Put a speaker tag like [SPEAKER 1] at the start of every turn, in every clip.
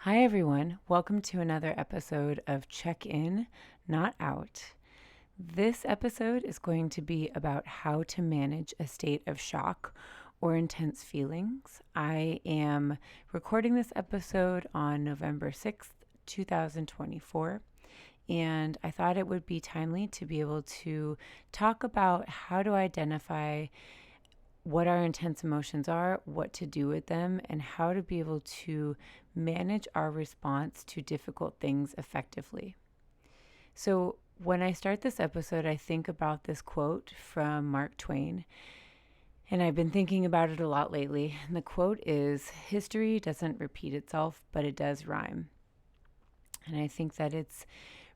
[SPEAKER 1] Hi, everyone. Welcome to another episode of Check In, Not Out. This episode is going to be about how to manage a state of shock or intense feelings. I am recording this episode on November 6th, 2024. And I thought it would be timely to be able to talk about how to identify what our intense emotions are, what to do with them, and how to be able to manage our response to difficult things effectively. So, when I start this episode, I think about this quote from Mark Twain, and I've been thinking about it a lot lately. And the quote is, "History doesn't repeat itself, but it does rhyme." And I think that it's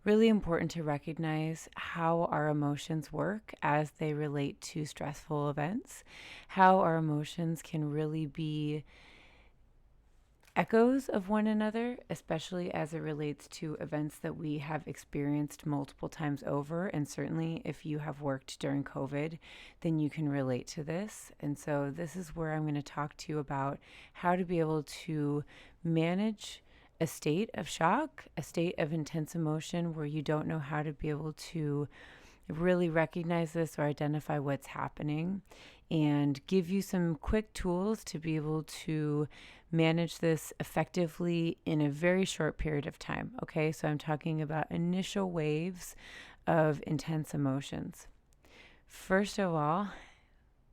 [SPEAKER 1] really important to recognize how our emotions work as they relate to stressful events, how our emotions can really be echoes of one another, especially as it relates to events that we have experienced multiple times over. And certainly, if you have worked during COVID, then you can relate to this. And so, this is where I'm going to talk to you about how to be able to manage a state of shock, a state of intense emotion where you don't know how to be able to really recognize this or identify what's happening, and give you some quick tools to be able to manage this effectively in a very short period of time. Okay, so I'm talking about initial waves of intense emotions. First of all,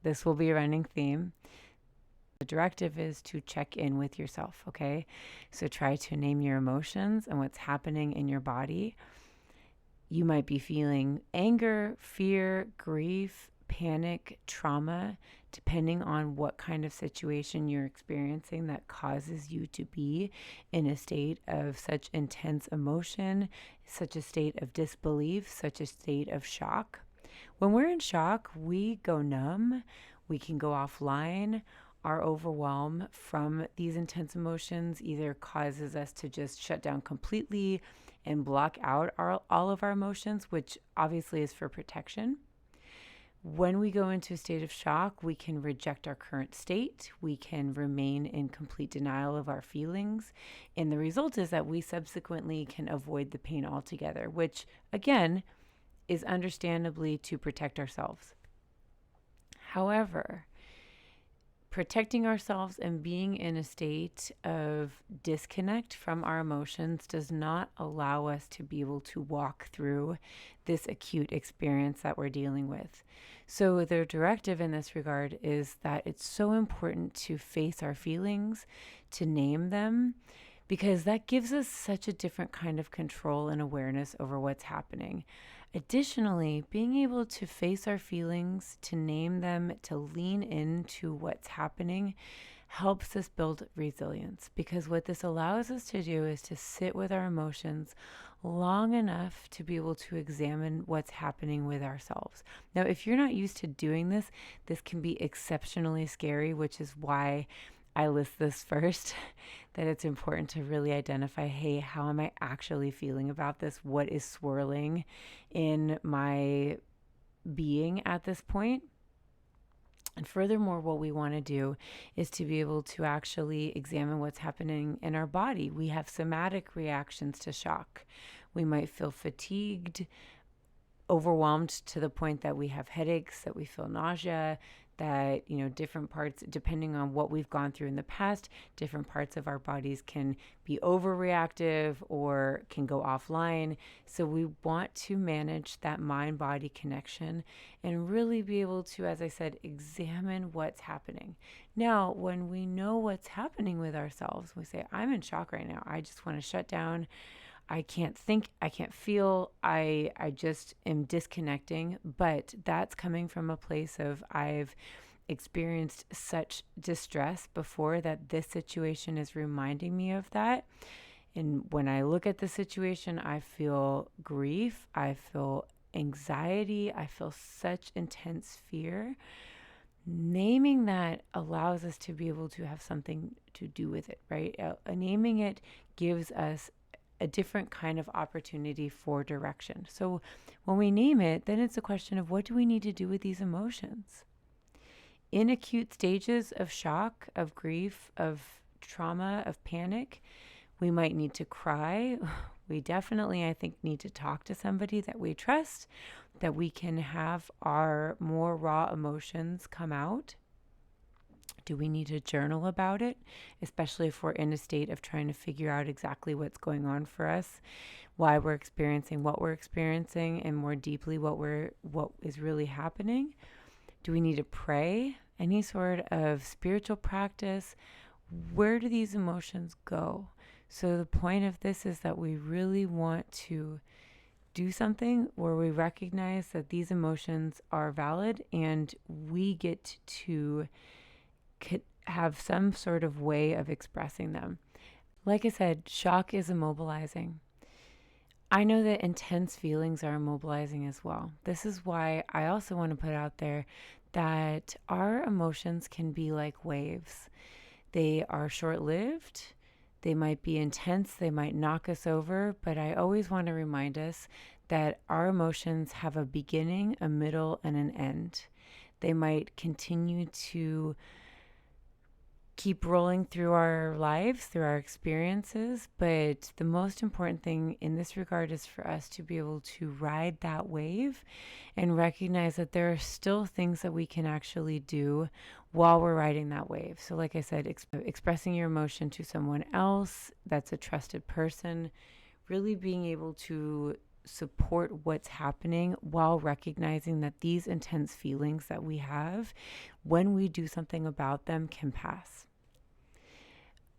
[SPEAKER 1] this will be a running theme. The directive is to check in with yourself, okay? So try to name your emotions and what's happening in your body. You might be feeling anger, fear, grief, panic, trauma, depending on what kind of situation you're experiencing that causes you to be in a state of such intense emotion, such a state of disbelief, such a state of shock. When we're in shock, we go numb, we can go offline. Our overwhelm from these intense emotions either causes us to just shut down completely and block out all of our emotions, which obviously is for protection. When we go into a state of shock, we can reject our current state. We can remain in complete denial of our feelings. And the result is that we subsequently can avoid the pain altogether, which again is understandably to protect ourselves. However, protecting ourselves and being in a state of disconnect from our emotions does not allow us to be able to walk through this acute experience that we're dealing with. So the directive in this regard is that it's so important to face our feelings, to name them, because that gives us such a different kind of control and awareness over what's happening. Additionally, being able to face our feelings, to name them, to lean into what's happening helps us build resilience, because what this allows us to do is to sit with our emotions long enough to be able to examine what's happening with ourselves. Now, if you're not used to doing this, this can be exceptionally scary, which is why I list this first, that it's important to really identify, hey, how am I actually feeling about this? What is swirling in my being at this point? And furthermore, what we want to do is to be able to actually examine what's happening in our body. We have somatic reactions to shock. We might feel fatigued, overwhelmed to the point that we have headaches, that we feel nausea, that, different parts, depending on what we've gone through in the past, different parts of our bodies can be overreactive or can go offline. So we want to manage that mind-body connection and really be able to, as I said, examine what's happening. Now, when we know what's happening with ourselves, we say, I'm in shock right now. I just want to shut down. I can't think, I can't feel, I just am disconnecting. But that's coming from a place of, I've experienced such distress before that this situation is reminding me of that. And when I look at the situation, I feel grief, I feel anxiety, I feel such intense fear. Naming that allows us to be able to have something to do with it, right? Naming it gives us a different kind of opportunity for direction. So when we name it, then it's a question of, what do we need to do with these emotions? In acute stages of shock, of grief, of trauma, of panic, We might need to cry. We definitely, I think, need to talk to somebody that we trust, that we can have our more raw emotions come out. Do we need to journal about it, especially if we're in a state of trying to figure out exactly what's going on for us, why we're experiencing what we're experiencing, and more deeply what is really happening? Do we need to pray? Any sort of spiritual practice? Where do these emotions go? So the point of this is that we really want to do something where we recognize that these emotions are valid and we get to have some sort of way of expressing them. Like I said, shock is immobilizing. I know that intense feelings are immobilizing as well. This is why I also want to put out there that our emotions can be like waves. They are short-lived. They might be intense. They might knock us over. But I always want to remind us that our emotions have a beginning, a middle, and an end. They might continue to keep rolling through our lives, through our experiences. But the most important thing in this regard is for us to be able to ride that wave and recognize that there are still things that we can actually do while we're riding that wave. So like I said, expressing your emotion to someone else that's a trusted person, really being able to support what's happening while recognizing that these intense feelings that we have, when we do something about them, can pass.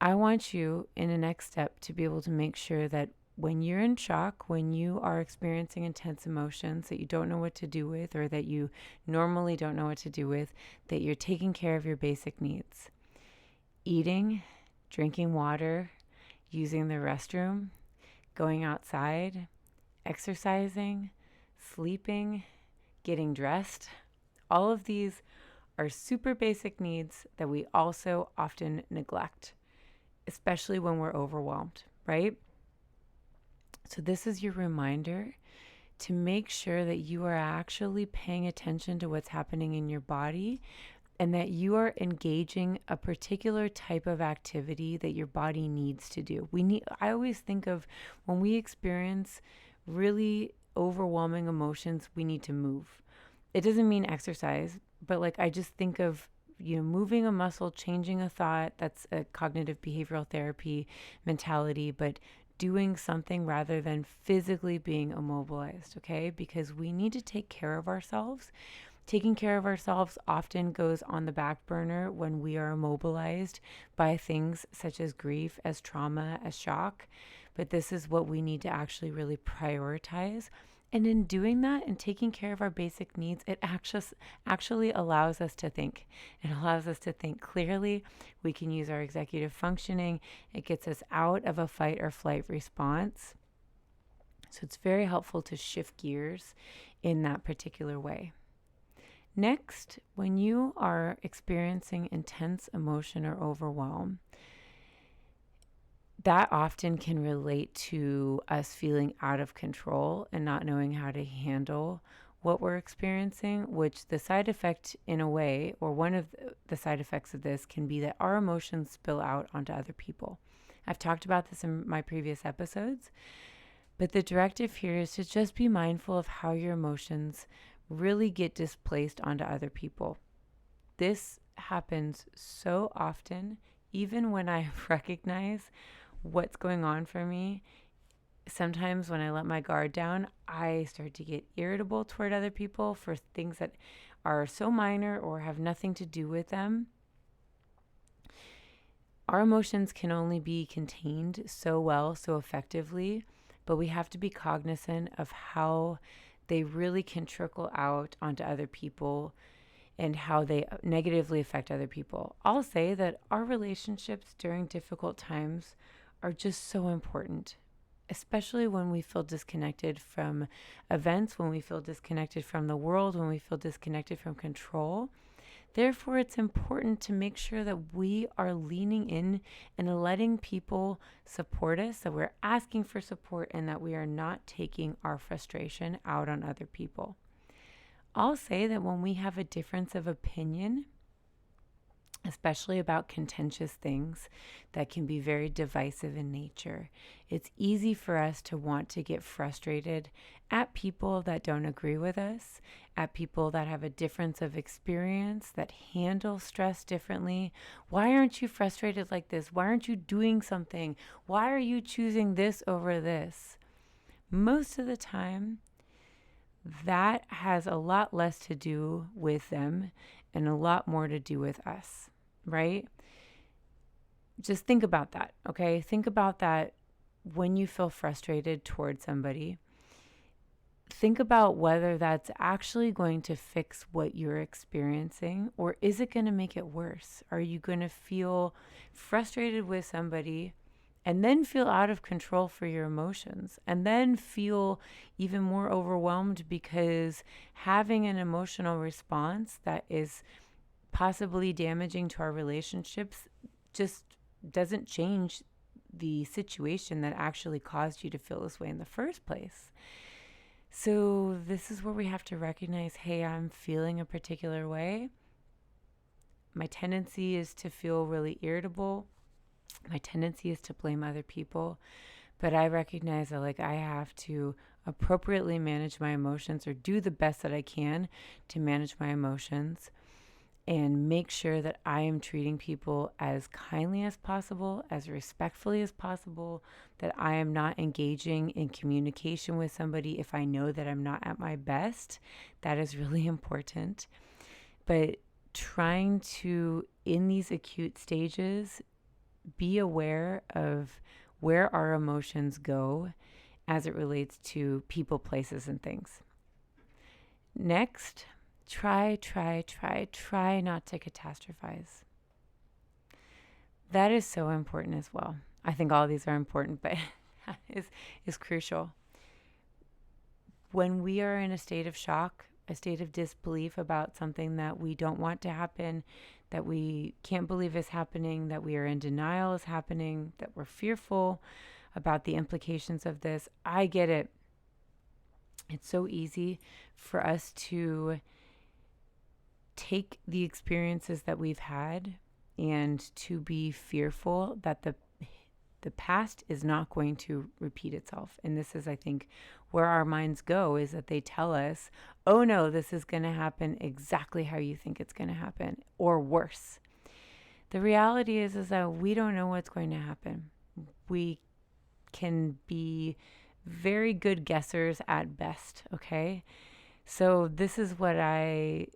[SPEAKER 1] I want you in the next step to be able to make sure that when you're in shock, when you are experiencing intense emotions that you don't know what to do with, or that you normally don't know what to do with, that you're taking care of your basic needs. Eating, drinking water, using the restroom, going outside, exercising, sleeping, getting dressed. All of these are super basic needs that we also often neglect, especially when we're overwhelmed, right? So this is your reminder to make sure that you are actually paying attention to what's happening in your body and that you are engaging a particular type of activity that your body needs to do. I always think of when we experience really overwhelming emotions, we need to move. It doesn't mean exercise, but like I just think of moving a muscle, changing a thought. That's a cognitive behavioral therapy mentality, but doing something rather than physically being immobilized, okay? Because we need to take care of ourselves. Taking care of ourselves often goes on the back burner when we are immobilized by things such as grief, as trauma, as shock. But this is what we need to actually really prioritize. And in doing that and taking care of our basic needs, it actually allows us to think. It allows us to think clearly. We can use our executive functioning. It gets us out of a fight or flight response. So it's very helpful to shift gears in that particular way. Next, when you are experiencing intense emotion or overwhelm, that often can relate to us feeling out of control and not knowing how to handle what we're experiencing, which the side effect in a way, or one of the side effects of this, can be that our emotions spill out onto other people. I've talked about this in my previous episodes, but the directive here is to just be mindful of how your emotions really get displaced onto other people. This happens so often, even when I recognize what's going on for me. Sometimes when I let my guard down, I start to get irritable toward other people for things that are so minor or have nothing to do with them. Our emotions can only be contained so well, so effectively, but we have to be cognizant of how they really can trickle out onto other people and how they negatively affect other people. I'll say that our relationships during difficult times are just so important, especially when we feel disconnected from events, when we feel disconnected from the world, when we feel disconnected from control. Therefore, it's important to make sure that we are leaning in and letting people support us, that we're asking for support, and that we are not taking our frustration out on other people. I'll say that when we have a difference of opinion especially about contentious things that can be very divisive in nature. It's easy for us to want to get frustrated at people that don't agree with us, at people that have a difference of experience, that handle stress differently. Why aren't you frustrated like this? Why aren't you doing something? Why are you choosing this over this? Most of the time, that has a lot less to do with them and a lot more to do with us, right? Just think about that, okay? Think about that when you feel frustrated towards somebody. Think about whether that's actually going to fix what you're experiencing, or is it going to make it worse? Are you going to feel frustrated with somebody and then feel out of control for your emotions, and then feel even more overwhelmed because having an emotional response that is possibly damaging to our relationships just doesn't change the situation that actually caused you to feel this way in the first place. So this is where we have to recognize, hey, I'm feeling a particular way. My tendency is to feel really irritable. My tendency is to blame other people, but I recognize that I have to appropriately manage my emotions, or do the best that I can to manage my emotions, and make sure that I am treating people as kindly as possible, as respectfully as possible, that I am not engaging in communication with somebody if I know that I'm not at my best. That is really important. But trying to, in these acute stages, be aware of where our emotions go as it relates to people, places, and things. Next, try not to catastrophize. That is so important as well. I think all of these are important, but is crucial. When we are in a state of shock, a state of disbelief about something that we don't want to happen, that we can't believe is happening, that we are in denial is happening, that we're fearful about the implications of this, I get it. It's so easy for us to take the experiences that we've had and to be fearful that the past is not going to repeat itself. And this is, I think, where our minds go, is that they tell us, oh no, this is going to happen exactly how you think it's going to happen, or worse. The reality is that we don't know what's going to happen. We can be very good guessers at best, okay? So this is what I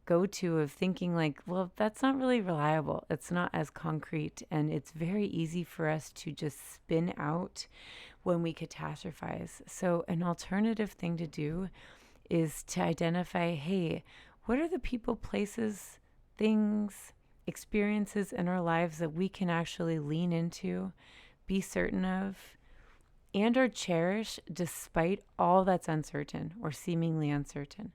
[SPEAKER 1] go to, of thinking well, that's not really reliable. It's not as concrete, and it's very easy for us to just spin out when we catastrophize. So an alternative thing to do is to identify, hey, what are the people, places, things, experiences in our lives that we can actually lean into, be certain of, and or cherish despite all that's uncertain or seemingly uncertain?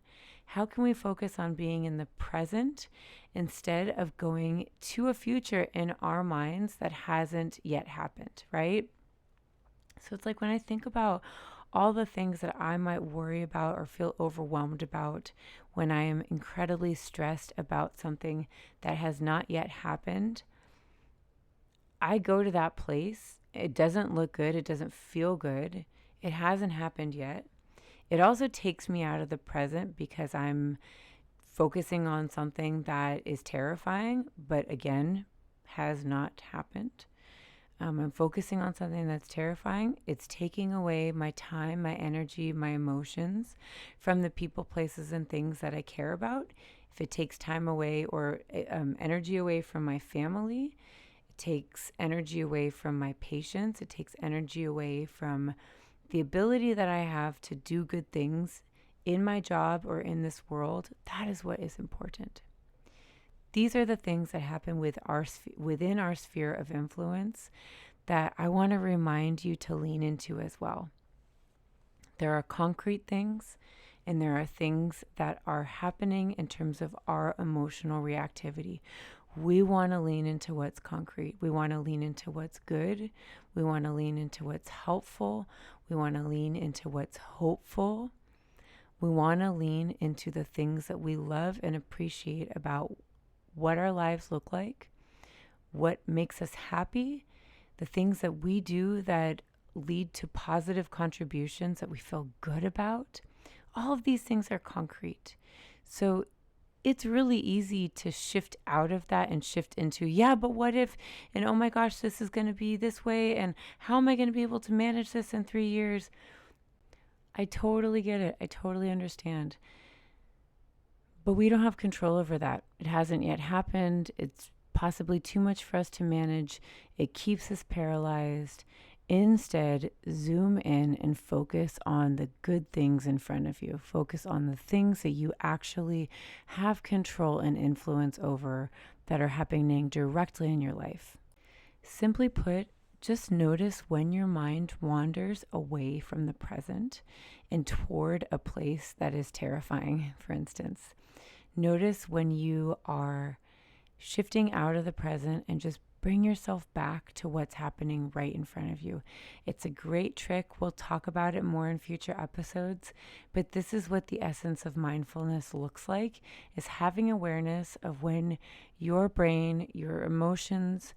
[SPEAKER 1] How can we focus on being in the present instead of going to a future in our minds that hasn't yet happened, right? So it's when I think about all the things that I might worry about or feel overwhelmed about when I am incredibly stressed about something that has not yet happened, I go to that place. It doesn't look good. It doesn't feel good. It hasn't happened yet. It also takes me out of the present because I'm focusing on something that is terrifying, but again, has not happened. I'm focusing on something that's terrifying. It's taking away my time, my energy, my emotions from the people, places, and things that I care about. If it takes time away or energy away from my family, it takes energy away from my patients, it takes energy away from the ability that I have to do good things in my job or in this world. That is what is important. These are the things that happen within our sphere of influence that I want to remind you to lean into as well. There are concrete things, and there are things that are happening in terms of our emotional reactivity. We want to lean into what's concrete. We want to lean into what's good. We want to lean into what's helpful. We want to lean into what's hopeful. We want to lean into the things that we love and appreciate about what our lives look like, what makes us happy, the things that we do that lead to positive contributions that we feel good about. All of these things are concrete. So it's really easy to shift out of that and shift into, yeah, but what if, and oh my gosh, this is going to be this way, and how am I going to be able to manage this in 3 years? I totally get it. I totally understand. But we don't have control over that. It hasn't yet happened. It's possibly too much for us to manage. It keeps us paralyzed. Instead, zoom in and focus on the good things in front of you. Focus on the things that you actually have control and influence over that are happening directly in your life. Simply put, just notice when your mind wanders away from the present and toward a place that is terrifying, for instance. Notice when you are shifting out of the present and just bring yourself back to what's happening right in front of you. It's a great trick. We'll talk about it more in future episodes, but this is what the essence of mindfulness looks like, is having awareness of when your brain, your emotions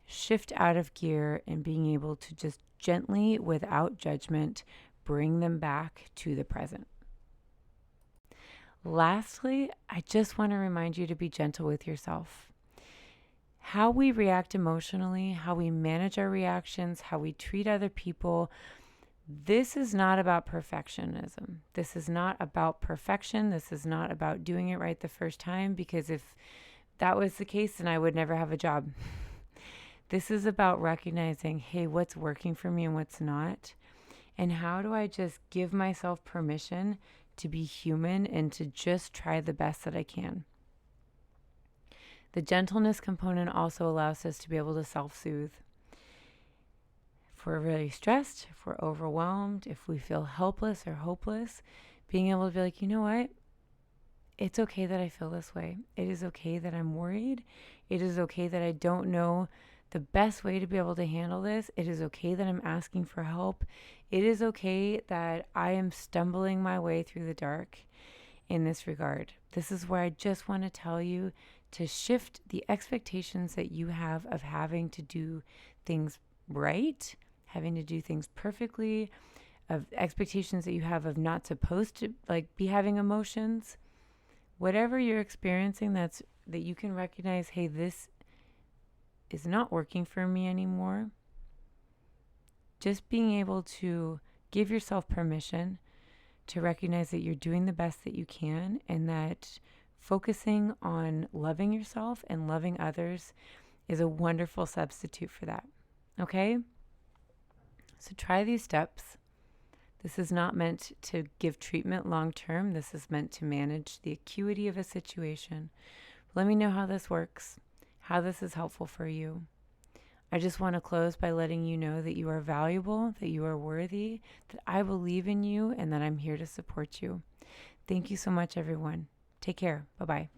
[SPEAKER 1] shift out of gear and being able to just gently, without judgment, bring them back to the present. Lastly, I just want to remind you to be gentle with yourself. How we react emotionally, how we manage our reactions, how we treat other people, this is not about perfectionism. This is not about perfection. This is not about doing it right the first time, because if that was the case, then I would never have a job. This is about recognizing, hey, what's working for me and what's not? And how do I just give myself permission to be human and to just try the best that I can? The gentleness component also allows us to be able to self-soothe. If we're really stressed, if we're overwhelmed, if we feel helpless or hopeless, being able to be like, you know what? It's okay that I feel this way. It is okay that I'm worried. It is okay that I don't know the best way to be able to handle this. It is okay that I'm asking for help. It is okay that I am stumbling my way through the dark in this regard. This is where I just want to tell you to shift the expectations that you have of having to do things right, having to do things perfectly, of expectations that you have of not supposed to be having emotions. Whatever you're experiencing that you can recognize, hey, this is not working for me anymore. Just being able to give yourself permission to recognize that you're doing the best that you can, and that focusing on loving yourself and loving others is a wonderful substitute for that. Okay? So try these steps. This is not meant to give treatment long term. This is meant to manage the acuity of a situation. Let me know how this works, how this is helpful for you. I just want to close by letting you know that you are valuable, that you are worthy, that I believe in you, and that I'm here to support you. Thank you so much, everyone. Take care. Bye-bye.